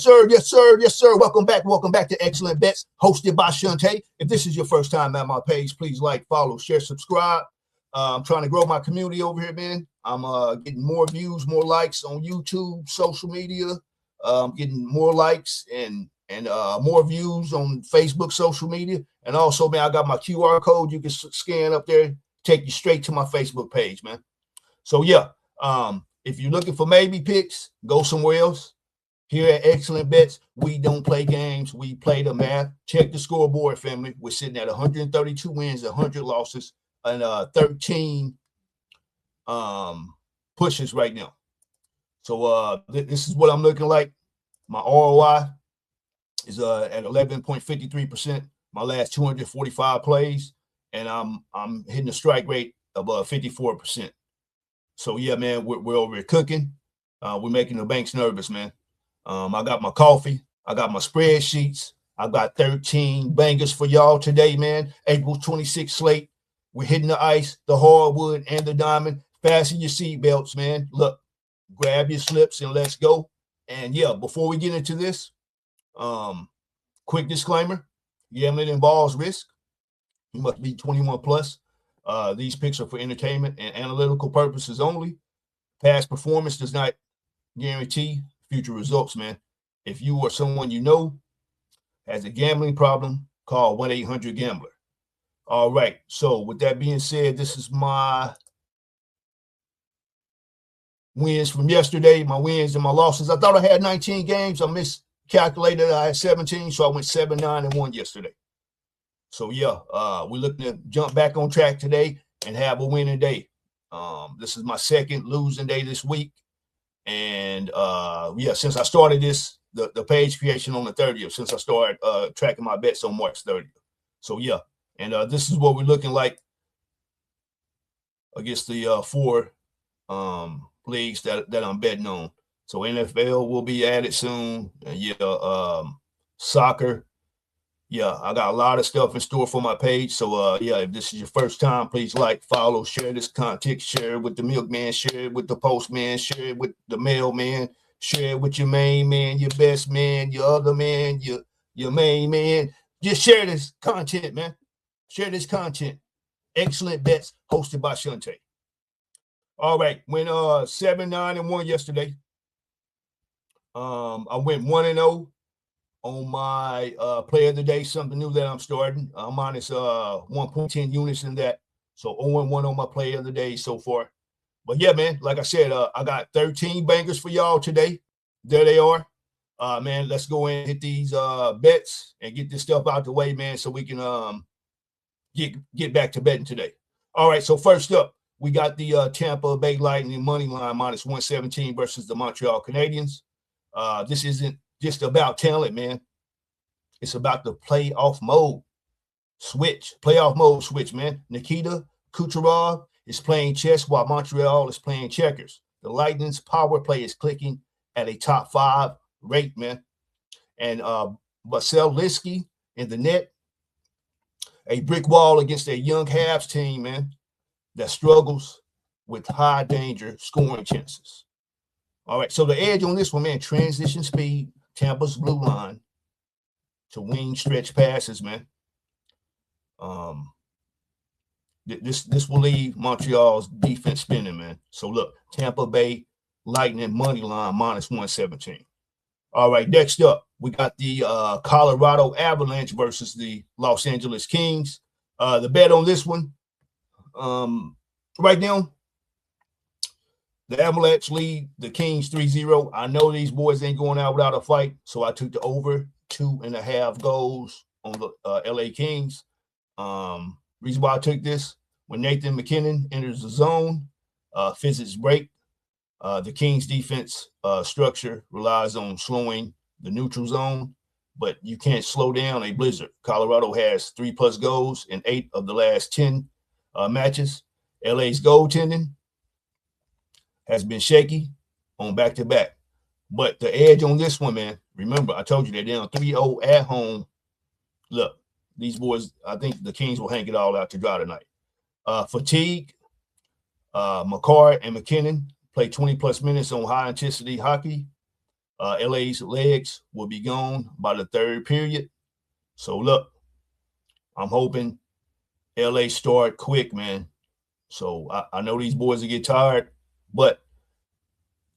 sir. Yes, sir. Yes, sir. Welcome back. Welcome back to Excellent Bets, hosted by Shante. If this is your first time at my page, please like, follow, share, subscribe. I'm trying to grow my community over here, man. I'm getting more views, more likes on YouTube, social media. Getting more likes and more views on Facebook, social media. And also, man, I got my QR code. You can scan up there, take you straight to my Facebook page, man. So, yeah, if you're looking for maybe picks, go somewhere else. Here at Excellent Bets, we don't play games. We play the math. Check the scoreboard, family. We're sitting at 132 wins, 100 losses, and 13 pushes right now. So this is what I'm looking like. My ROI is at 11.53%. My last 245 plays, and I'm hitting a strike rate of 54%. So yeah, man, we're over here cooking. We're making the banks nervous, man. I got my coffee. I got my spreadsheets. I got 13 bangers for y'all today, man. April 26th slate. We're hitting the ice, the hardwood, and the diamond. Fasten your seatbelts, man. Look, grab your slips and let's go. And yeah, before we get into this, quick disclaimer: gambling involves risk. You must be 21 plus. These picks are for entertainment and analytical purposes only. Past performance does not guarantee future results, man. If you or someone you know has a gambling problem, call 1-800-GAMBLER. All right. So with that being said, this is my wins from yesterday, my wins and my losses. I thought I had 19 games. I miscalculated. I had 17, so I went 7-9-1 yesterday. So yeah, we're looking to jump back on track today and have a winning day. This is my second losing day this week. And yeah, since I started this, the page creation on the 30th, since I started tracking my bets on March 30th. So yeah, and this is what we're looking like against the four leagues that I'm betting on. So NFL will be added soon. And yeah, soccer. Yeah, I got a lot of stuff in store for my page. So, yeah, if this is your first time, please like, follow, share this content, share it with the milkman, share it with the postman, share it with the mailman, share it with your main man, your best man, your other man, your main man. Just share this content, man. Share this content. Excellent Bets, hosted by Shante. All right, went 7-9-1 yesterday. I went 1-0. On my player of the day, something new that I'm starting, minus 1.10 units in that. So 0-1 on my player of the day so far. But yeah, man, like I said, I got 13 bangers for y'all today. There they are. Man, let's go in and hit these bets and get this stuff out the way, man, so we can get back to betting today. All right, so first up, we got the Tampa Bay Lightning money line minus 117 versus the Montreal Canadiens. This isn't just about talent, man. It's about the playoff mode switch, man. Nikita Kucherov is playing chess while Montreal is playing checkers. The Lightning's power play is clicking at a top 5 rate, man. And Vasilevsky in the net, a brick wall against a young Habs team, man, that struggles with high danger scoring chances. All right, so the edge on this one, man, transition speed, Tampa's blue line to wing stretch passes, man. This will leave Montreal's defense spinning, man. So look, Tampa Bay Lightning money line minus 117. All right, next up, we got the Colorado Avalanche versus the Los Angeles Kings. The bet on this one, right now, the Avalanche lead the Kings 3-0. I know these boys ain't going out without a fight, so I took the over 2.5 goals on the LA Kings. Reason why I took this, when Nathan McKinnon enters the zone, physics break. The Kings defense structure relies on slowing the neutral zone, but you can't slow down a blizzard. Colorado has 3+ goals in 8 of the last 10 matches. LA's goaltending has been shaky on back-to-back. But the edge on this one, man, remember, I told you they're down 3-0 at home. Look, these boys, I think the Kings will hang it all out to dry tonight. Fatigue, McCarr and McKinnon play 20+ minutes on high-intensity hockey. LA's legs will be gone by the third period. So look, I'm hoping LA start quick, man. So I know these boys will get tired, but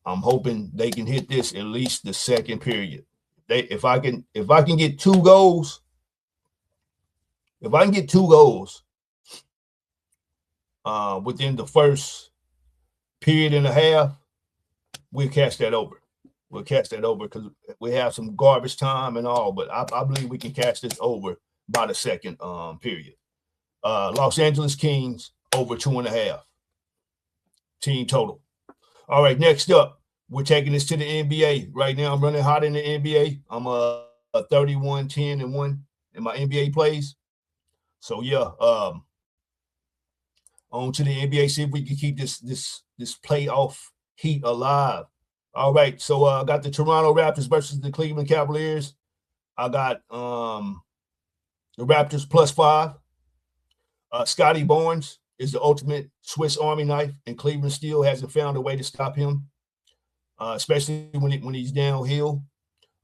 I'm hoping they can hit this at least the second period. If I can get 2 goals, within the first period and a half, we'll catch that over. We'll catch that over because we have some garbage time and all, but I believe we can catch this over by the second period. Los Angeles Kings over 2.5 team total. All right, next up, we're taking this to the NBA. Right now, I'm running hot in the NBA. I'm a 31-10-1 in my NBA plays. So yeah, on to the NBA. See if we can keep this playoff heat alive. All right, so I got the Toronto Raptors versus the Cleveland Cavaliers. I got the Raptors +5. Scotty Barnes is the ultimate Swiss Army knife, and Cleveland still hasn't found a way to stop him, especially when he's downhill.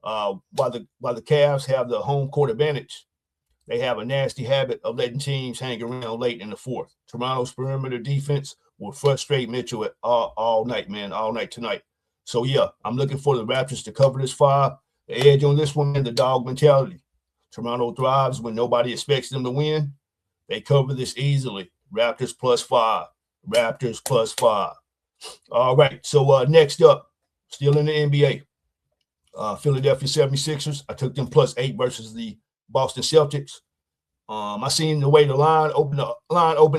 While the Cavs have the home court advantage, they have a nasty habit of letting teams hang around late in the fourth. Toronto's perimeter defense will frustrate Mitchell all night, man, all night tonight. So, yeah, I'm looking for the Raptors to cover this 5. The edge on this one, the dog mentality. Toronto thrives when nobody expects them to win. They cover this easily. Raptors +5. Raptors +5. All right, so next up, still in the NBA, Philadelphia 76ers. I took them +8 versus the Boston Celtics. I seen the way the line opened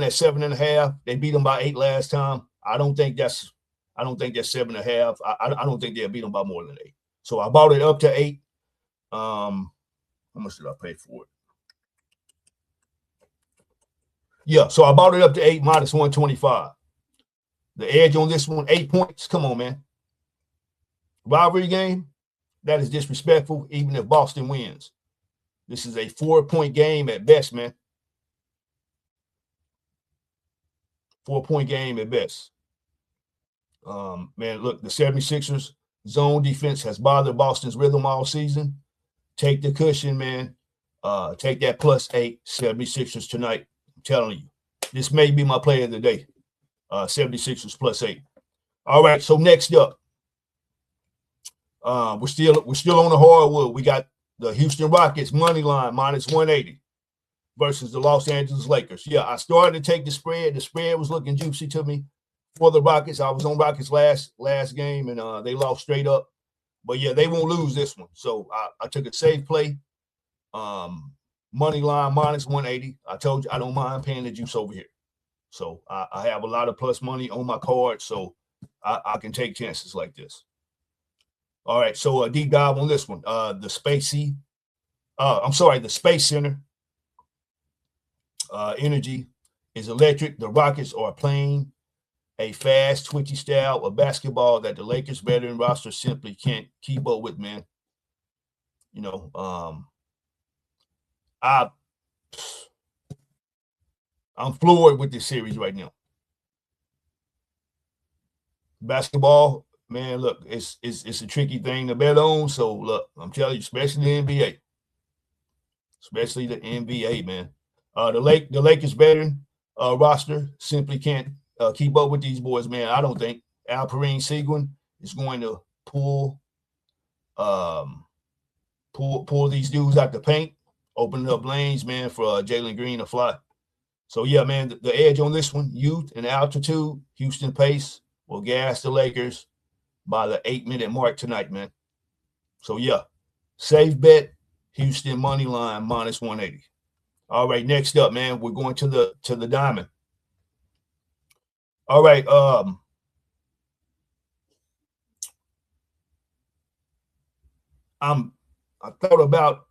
at 7.5. They beat them by 8 last time. I don't think that's 7.5. I don't think they'll beat them by more than 8. So I bought it up to 8. How much did I pay for it? Yeah, so I bought it up to 8 -125. The edge on this one, 8 points. Come on, man. Rivalry game, that is disrespectful, even if Boston wins. This is a 4-point game at best, man. 4-point game at best. Man, look, the 76ers zone defense has bothered Boston's rhythm all season. Take the cushion, man. Take that +8 76ers tonight. I'm telling you, this may be my play of the day. 76ers +8. All right, so next up, we're still on the hardwood. We got the Houston Rockets money line -180 versus the Los Angeles Lakers. Yeah, I started to take the spread. The spread was looking juicy to me for the Rockets. I was on Rockets last game, and they lost straight up. But yeah, they won't lose this one. So I took a safe play. Money line -180. I told you I don't mind paying the juice over here. So I have a lot of plus money on my card, so I can take chances like this. All right, so a deep dive on this one. The Space Center energy is electric. The Rockets are playing a fast, twitchy style of basketball that the Lakers' veteran roster simply can't keep up with, man. You know, I'm floored with this series right now. Basketball, man, look, it's a tricky thing to bet on. So look, I'm telling you, especially the NBA. Especially the NBA, man. The Lakers veteran roster simply can't keep up with these boys, man. I don't think Alperen Sengun is going to pull these dudes out the paint, opening up lanes, man, for Jalen Green to fly. So yeah, man, the edge on this one, youth and altitude, Houston pace will gas the Lakers by the 8-minute mark tonight, man. So yeah, safe bet, Houston money line -180. All right, next up, man, we're going to the diamond. All right, I thought about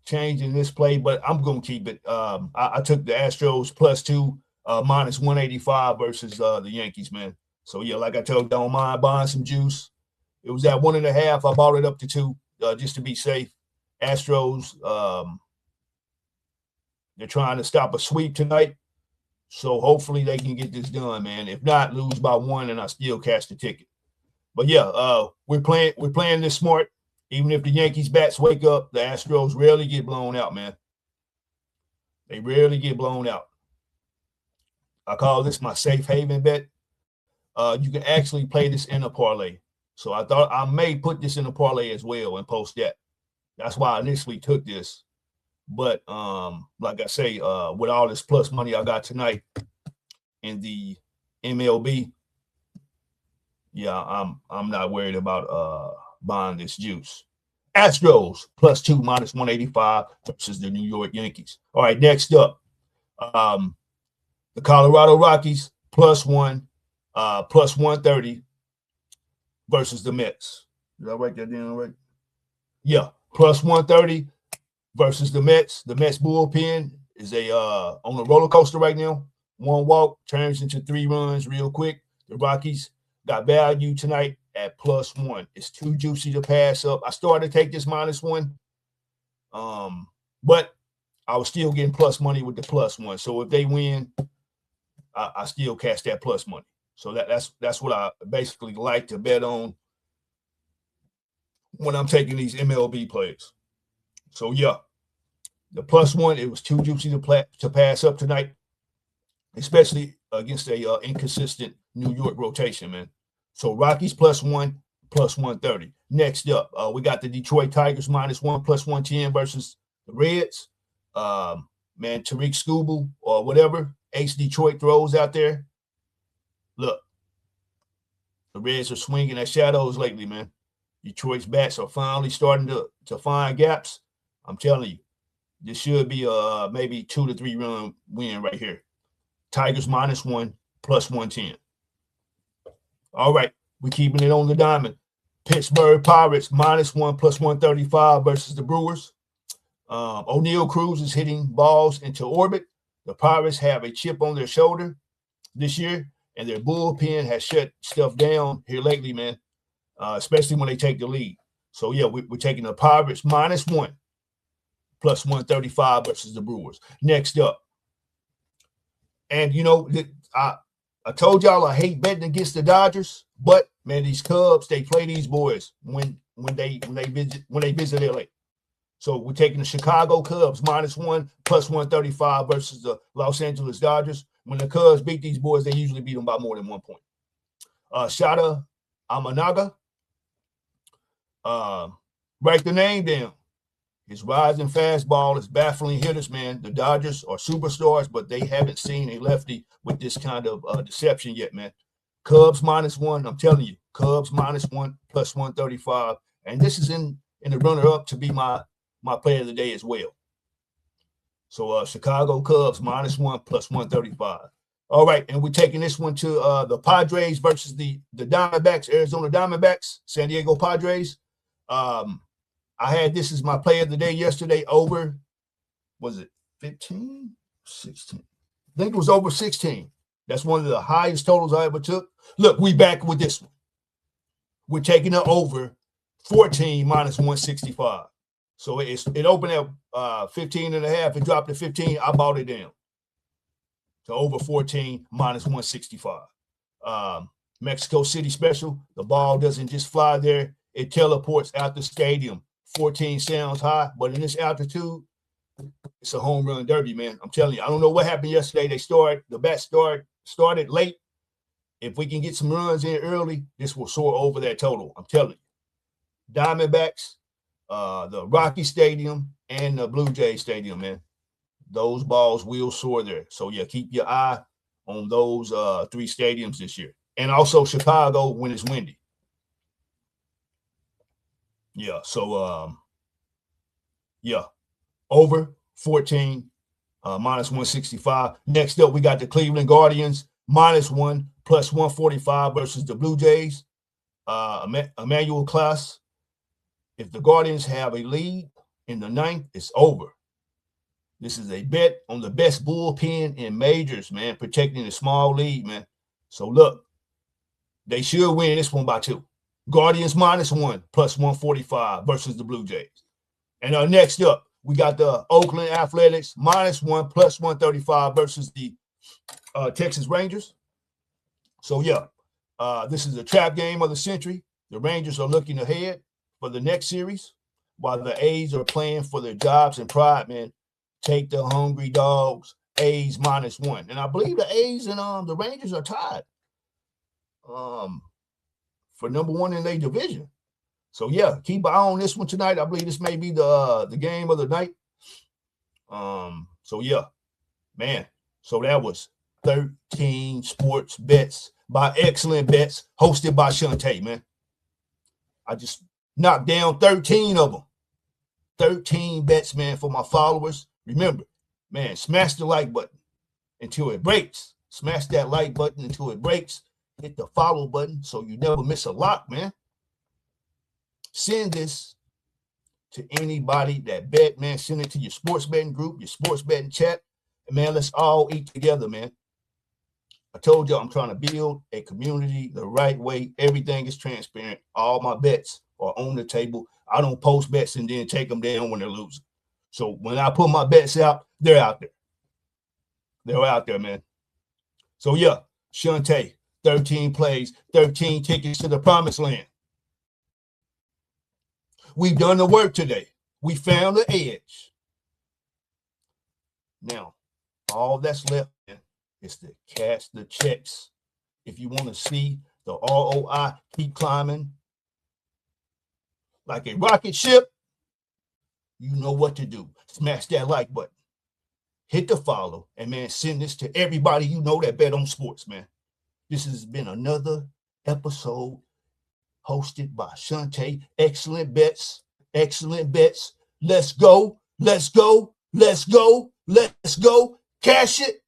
changing this play, but I'm gonna keep it. I took the Astros +2 -185 versus the Yankees, man. So yeah, like I told you, don't mind buying some juice. It was at 1.5. I bought it up to 2 just to be safe. Astros, they're trying to stop a sweep tonight, so hopefully they can get this done, man. If not, lose by 1, and I still cash the ticket. But yeah, we're playing this smart. Even if the Yankees bats wake up, the Astros rarely get blown out, man. They rarely get blown out. I call this my safe haven bet. You can actually play this in a parlay. So I thought I may put this in a parlay as well and post that. That's why I initially took this. But like I say, with all this plus money I got tonight in the MLB, yeah, I'm not worried about buying this juice. Astros +2 -185 versus the New York Yankees. All right, next up, the Colorado Rockies +1 +130 versus the Mets. Did I write that down right? Yeah, +130 versus the Mets. The Mets bullpen is on a roller coaster right now. One walk turns into 3 runs real quick. The Rockies got value tonight at +1. It's too juicy to pass up. I started to take this -1, but I was still getting plus money with the +1. So if they win, I still catch that plus money. So that's what I basically like to bet on when I'm taking these MLB plays. So yeah, the +1, it was too juicy to pass up tonight, especially against a inconsistent New York rotation, man. So Rockies +1 +130. Next up, we got the Detroit Tigers -1 +110 versus the Reds. Man, Tariq Skubal or whatever Ace Detroit throws out there. Look, the Reds are swinging at shadows lately, man. Detroit's bats are finally starting to find gaps. I'm telling you, this should be a maybe 2 to 3 run win right here. Tigers -1 +110. All right, we're keeping it on the diamond. Pittsburgh Pirates -1 +135 versus the Brewers. O'Neal Cruz is hitting balls into orbit. The Pirates have a chip on their shoulder this year, and their bullpen has shut stuff down here lately, man, especially when they take the lead. So, yeah, we're taking the Pirates -1 +135 versus the Brewers. Next up, and, you know, I told y'all I hate betting against the Dodgers, but, man, these Cubs, they play these boys when they visit LA. So we're taking the Chicago Cubs -1 +135 versus the Los Angeles Dodgers. When the Cubs beat these boys, they usually beat them by more than 1 point. Shada Amanaga, write the name down. His rising fastball is baffling hitters, man. The Dodgers are superstars, but they haven't seen a lefty with this kind of deception yet, man. Cubs -1, I'm telling you, Cubs -1 +135. And this is in the runner-up to be my play of the day as well. So Chicago Cubs -1 +135. All right, and we're taking this one to the Padres versus the Diamondbacks, Arizona Diamondbacks, San Diego Padres. I had this as my play of the day yesterday over, was it 15, 16? I think it was over 16. That's one of the highest totals I ever took. Look, we back with this one. We're taking it over 14 -165. So it opened at 15.5. It dropped to 15. I bought it down to over 14 -165. Mexico City special. The ball doesn't just fly there. It teleports out the stadium. 14 sounds high, but in this altitude, it's a home run derby, man. I'm telling you. I don't know what happened yesterday. The bats started late. If we can get some runs in early, this will soar over that total. I'm telling you. Diamondbacks, the Rocky Stadium, and the Blue Jay Stadium, man. Those balls will soar there. So, yeah, keep your eye on those 3 stadiums this year. And also Chicago when it's windy. Yeah, so, yeah, over 14, -165. Next up, we got the Cleveland Guardians, -1 +145 versus the Blue Jays. Emmanuel Class. If the Guardians have a lead in the 9th, it's over. This is a bet on the best bullpen in majors, man, protecting the small lead, man. So, look, they should win this one by 2. Guardians -1 +145 versus the Blue Jays. And next up, we got the Oakland Athletics -1 +135 versus the Texas Rangers. So, yeah, this is a trap game of the century. The Rangers are looking ahead for the next series, while the A's are playing for their jobs and pride, man. Take the hungry dogs, A's -1. And I believe the A's and the Rangers are tied for number one in their division. So, yeah, keep an eye on this one tonight. I believe this may be the game of the night. So, yeah, man. So that was 13 sports bets by Xcellent Bets, hosted by Shantae, man. I just knocked down 13 of them. 13 bets, man, for my followers. Remember, man, smash the like button until it breaks. Smash that like button until it breaks. Hit the follow button so you never miss a lock, man. Send this to anybody that bet, man. Send it to your sports betting group, your sports betting chat. And, man, let's all eat together, man. I told you I'm trying to build a community the right way. Everything is transparent. All my bets are on the table. I don't post bets and then take them down when they're losing. So when I put my bets out, they're out there. They're out there, man. So, yeah, Shantae, 13 plays, 13 tickets to the promised land. We've done the work today. We found the edge. Now, all that's left is to cash the checks. If you want to see the ROI keep climbing like a rocket ship, you know what to do. Smash that like button. Hit the follow. And, man, send this to everybody you know that bet on sports, man. This has been another episode hosted by Shantae. Xcellent Bets. Xcellent Bets. Let's go. Let's go. Let's go. Let's go. Cash it.